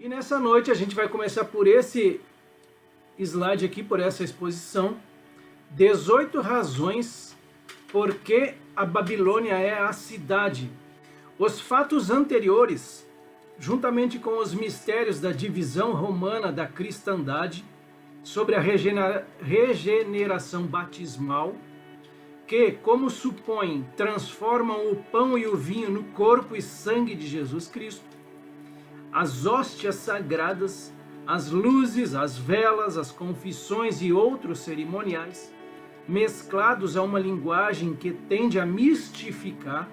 E nessa noite a gente vai começar por esse slide aqui, por essa exposição. 18 razões por que a Babilônia é a cidade. Os fatos anteriores, juntamente com os mistérios da divisão romana da cristandade, sobre a regeneração batismal, que, como supõem, transformam o pão e o vinho no corpo e sangue de Jesus Cristo, as hóstias sagradas, as luzes, as velas, as confissões e outros cerimoniais, mesclados a uma linguagem que tende a mistificar,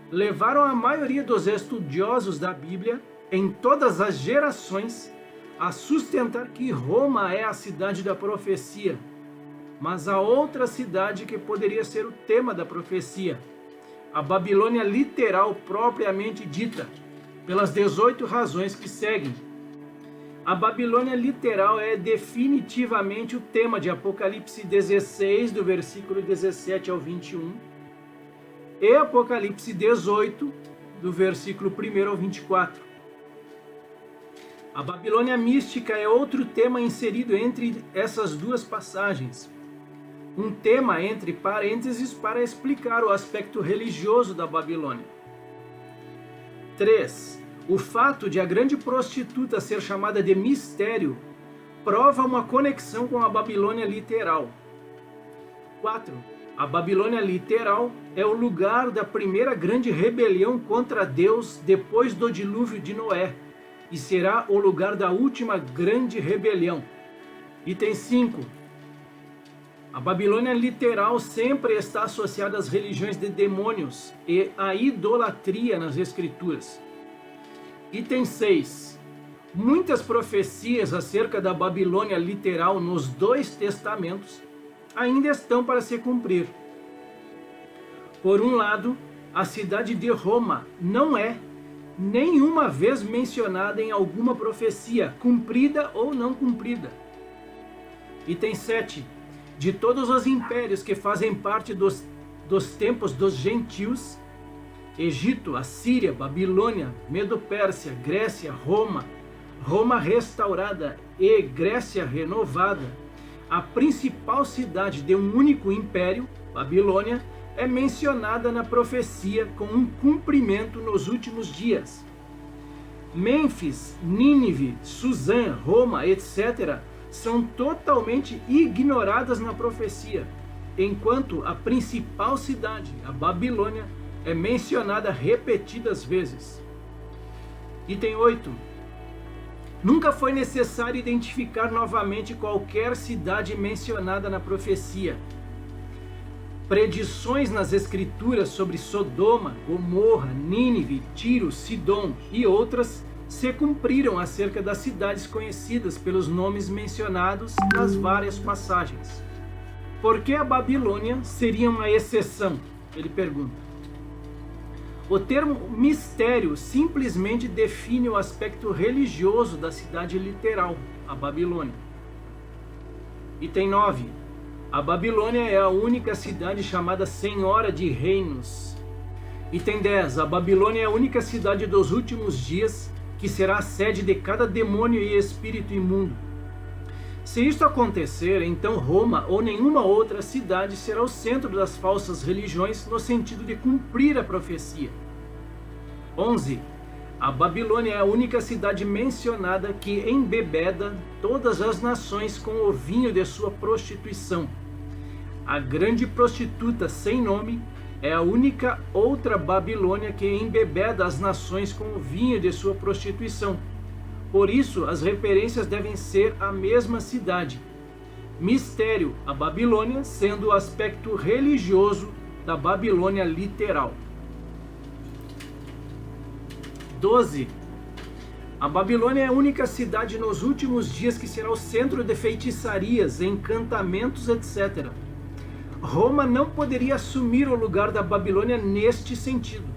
levaram a maioria dos estudiosos da Bíblia, em todas as gerações, a sustentar que Roma é a cidade da profecia, mas a outra cidade que poderia ser o tema da profecia, a Babilônia literal propriamente dita, pelas 18 razões que seguem. A Babilônia literal é definitivamente o tema de Apocalipse 16, do versículo 17 ao 21, e Apocalipse 18, do versículo 1 ao 24. A Babilônia mística é outro tema inserido entre essas duas passagens. Um tema entre parênteses para explicar o aspecto religioso da Babilônia. 3. O fato de a grande prostituta ser chamada de mistério prova uma conexão com a Babilônia literal. 4. A Babilônia literal é o lugar da primeira grande rebelião contra Deus depois do dilúvio de Noé, e será o lugar da última grande rebelião. Item 5. A Babilônia literal sempre está associada às religiões de demônios e à idolatria nas Escrituras. Item 6. Muitas profecias acerca da Babilônia literal nos dois testamentos ainda estão para se cumprir. Por um lado, a cidade de Roma não é nenhuma vez mencionada em alguma profecia, cumprida ou não cumprida. Item 7. De todos os impérios que fazem parte dos tempos dos gentios, Egito, Assíria, Babilônia, Medo-Pérsia, Grécia, Roma restaurada e Grécia renovada, a principal cidade de um único império, Babilônia, é mencionada na profecia com um cumprimento nos últimos dias. Mênfis, Nínive, Suzã, Roma, etc., são totalmente ignoradas na profecia, enquanto a principal cidade, a Babilônia, é mencionada repetidas vezes. Item 8. Nunca foi necessário identificar novamente qualquer cidade mencionada na profecia. Predições nas Escrituras sobre Sodoma, Gomorra, Nínive, Tiro, Sidom e outras se cumpriram acerca das cidades conhecidas pelos nomes mencionados nas várias passagens. Por que a Babilônia seria uma exceção? Ele pergunta. O termo mistério simplesmente define o aspecto religioso da cidade literal, a Babilônia. Item 9. A Babilônia é a única cidade chamada Senhora de Reinos. Item 10. A Babilônia é a única cidade dos últimos dias que será a sede de cada demônio e espírito imundo. Se isto acontecer, então Roma ou nenhuma outra cidade será o centro das falsas religiões no sentido de cumprir a profecia. 11. A Babilônia é a única cidade mencionada que embebeda todas as nações com o vinho de sua prostituição. A grande prostituta sem nome é a única outra Babilônia que embebeda as nações com o vinho de sua prostituição. Por isso, as referências devem ser a mesma cidade. Mistério, a Babilônia, sendo o aspecto religioso da Babilônia literal. 12. A Babilônia é a única cidade nos últimos dias que será o centro de feitiçarias, encantamentos, etc. Roma não poderia assumir o lugar da Babilônia neste sentido.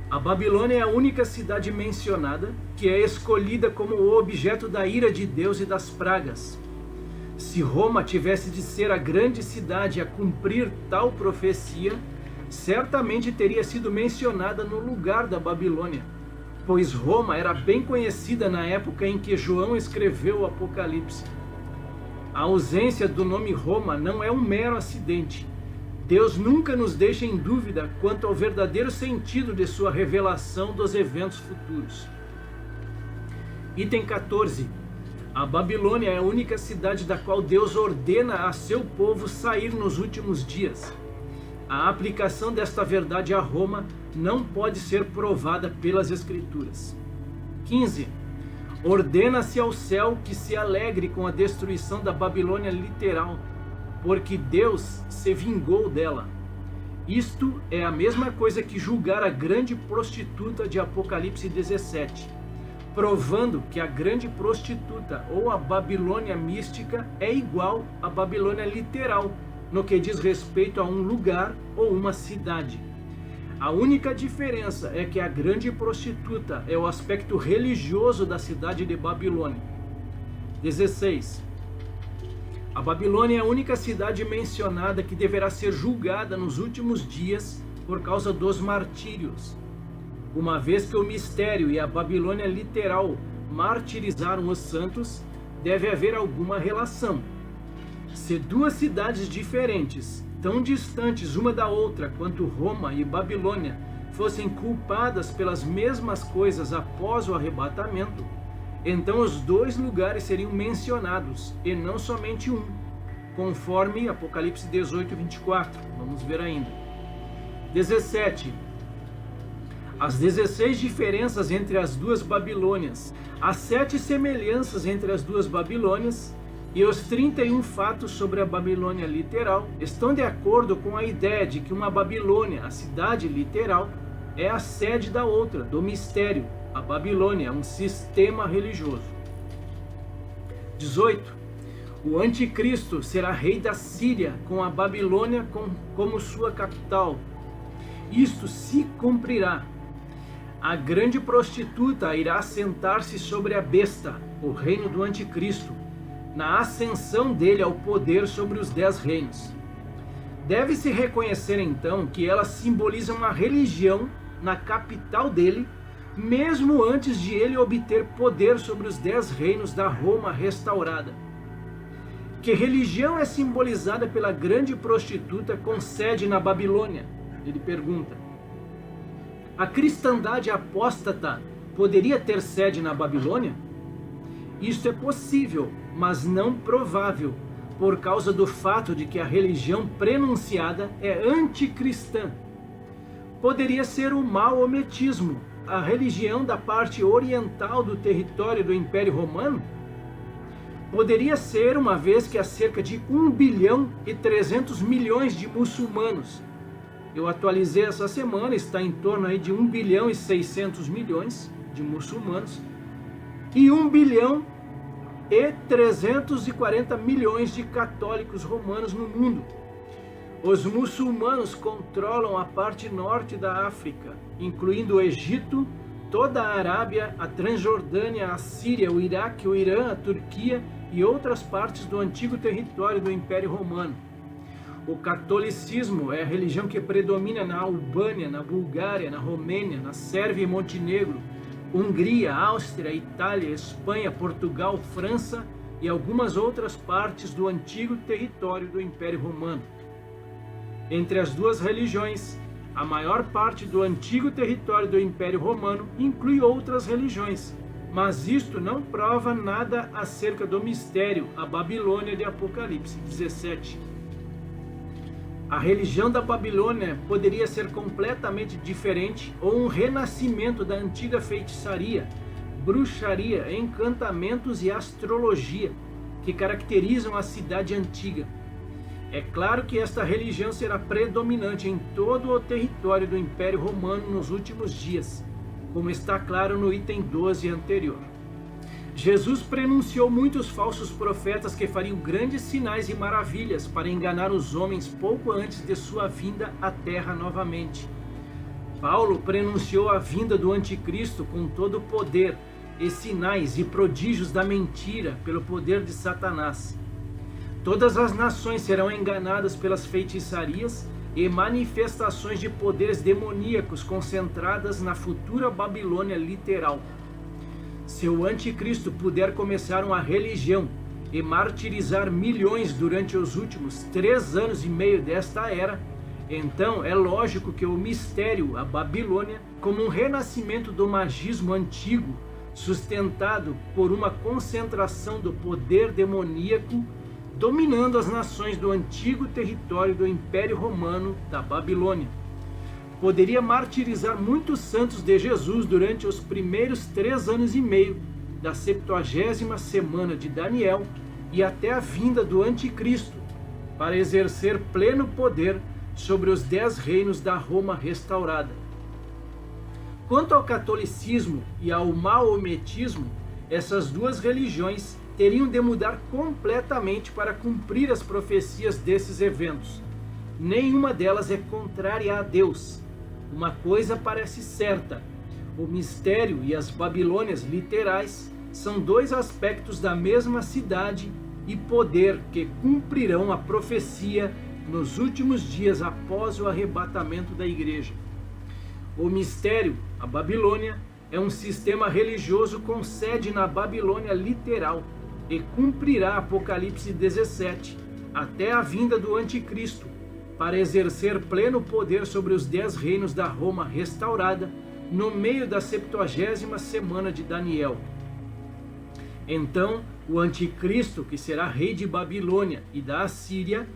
A Babilônia é a única cidade mencionada que é escolhida como o objeto da ira de Deus e das pragas. Se Roma tivesse de ser a grande cidade a cumprir tal profecia, certamente teria sido mencionada no lugar da Babilônia. pois Roma era bem conhecida na época em que João escreveu o Apocalipse. A ausência do nome Roma não é um mero acidente. Deus nunca nos deixa em dúvida quanto ao verdadeiro sentido de sua revelação dos eventos futuros. Item 14. A Babilônia é a única cidade da qual Deus ordena a seu povo sair nos últimos dias. A aplicação desta verdade a Roma não pode ser provada pelas Escrituras. 15. Ordena-se ao céu que se alegre com a destruição da Babilônia literal, porque Deus se vingou dela. Isto é a mesma coisa que julgar a grande prostituta de Apocalipse 17, provando que a grande prostituta ou a Babilônia mística é igual à Babilônia literal, no que diz respeito a um lugar ou uma cidade. A única diferença é que a grande prostituta é o aspecto religioso da cidade de Babilônia. 16. A Babilônia é a única cidade mencionada que deverá ser julgada nos últimos dias por causa dos martírios. Uma vez que o mistério e a Babilônia literal martirizaram os santos, deve haver alguma relação. Se duas cidades diferentes, tão distantes uma da outra quanto Roma e Babilônia, fossem culpadas pelas mesmas coisas após o arrebatamento, então os dois lugares seriam mencionados, e não somente um, conforme Apocalipse 18, 24. Vamos ver ainda. 17. As 16 diferenças entre as duas Babilônias, as 7 semelhanças entre as duas Babilônias e os 31 fatos sobre a Babilônia literal estão de acordo com a ideia de que uma Babilônia, a cidade literal, é a sede da outra, do mistério. A Babilônia é um sistema religioso. 18. O anticristo será rei da Síria, com a Babilônia como sua capital. Isto se cumprirá. A grande prostituta irá assentar-se sobre a besta, o reino do anticristo, na ascensão dele ao poder sobre os 10 reinos. Deve-se reconhecer então que ela simboliza uma religião na capital dele, mesmo antes de ele obter poder sobre os 10 reinos da Roma restaurada. Que religião é simbolizada pela grande prostituta com sede na Babilônia? Ele pergunta. A cristandade apóstata poderia ter sede na Babilônia? Isto é possível, mas não provável, por causa do fato de que a religião prenunciada é anticristã. Poderia ser o maometismo, a religião da parte oriental do território do Império Romano? Poderia ser, uma vez que há cerca de 1 bilhão e 300 milhões de muçulmanos. Eu atualizei essa semana, está em torno aí de 1 bilhão e 600 milhões de muçulmanos e 1 bilhão e 340 milhões de católicos romanos no mundo. Os muçulmanos controlam a parte norte da África, incluindo o Egito, toda a Arábia, a Transjordânia, a Síria, o Iraque, o Irã, a Turquia e outras partes do antigo território do Império Romano. O catolicismo é a religião que predomina na Albânia, na Bulgária, na Romênia, na Sérvia e Montenegro, Hungria, Áustria, Itália, Espanha, Portugal, França e algumas outras partes do antigo território do Império Romano. Entre as duas religiões, a maior parte do antigo território do Império Romano inclui outras religiões, mas isto não prova nada acerca do mistério, a Babilônia de Apocalipse 17. A religião da Babilônia poderia ser completamente diferente ou um renascimento da antiga feitiçaria, bruxaria, encantamentos e astrologia que caracterizam a cidade antiga. É claro que esta religião será predominante em todo o território do Império Romano nos últimos dias, como está claro no item 12 anterior. Jesus prenunciou muitos falsos profetas que fariam grandes sinais e maravilhas para enganar os homens pouco antes de sua vinda à terra novamente. Paulo prenunciou a vinda do anticristo com todo o poder e sinais e prodígios da mentira pelo poder de Satanás. Todas as nações serão enganadas pelas feitiçarias e manifestações de poderes demoníacos concentradas na futura Babilônia literal. Se o anticristo puder começar uma religião e martirizar milhões durante os últimos 3 anos e meio desta era, então é lógico que o mistério, a Babilônia, como um renascimento do magismo antigo, sustentado por uma concentração do poder demoníaco, dominando as nações do antigo território do Império Romano da Babilônia. Poderia martirizar muitos santos de Jesus durante os primeiros 3 anos e meio da 70ª semana de Daniel e até a vinda do anticristo, para exercer pleno poder sobre os 10 reinos da Roma restaurada. Quanto ao catolicismo e ao maometismo, essas duas religiões teriam de mudar completamente para cumprir as profecias desses eventos. Nenhuma delas é contrária a Deus. Uma coisa parece certa: o mistério e as Babilônias literais são 2 aspectos da mesma cidade e poder que cumprirão a profecia nos últimos dias após o arrebatamento da igreja. O mistério, a Babilônia, é um sistema religioso com sede na Babilônia literal e cumprirá Apocalipse 17 até a vinda do anticristo, para exercer pleno poder sobre os 10 reinos da Roma restaurada no meio da 70ª semana de Daniel. Então, o anticristo, que será rei de Babilônia e da Assíria,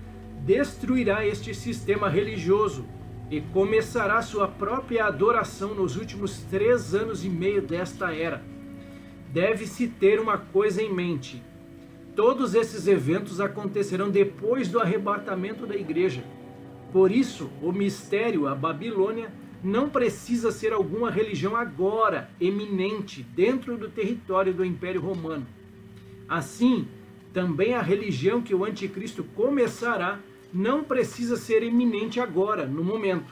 destruirá este sistema religioso e começará sua própria adoração nos últimos 3 anos e meio desta era. Deve-se ter uma coisa em mente: todos esses eventos acontecerão depois do arrebatamento da igreja. Por isso, o mistério, a Babilônia, não precisa ser alguma religião agora eminente dentro do território do Império Romano. Assim, também a religião que o anticristo começará não precisa ser eminente agora, no momento.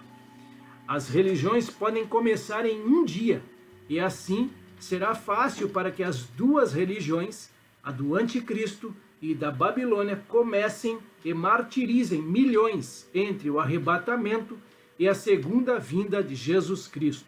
As religiões podem começar em um dia, e assim será fácil para que as 2 religiões, a do anticristo e da Babilônia, comecem e martirizem milhões entre o arrebatamento e a segunda vinda de Jesus Cristo.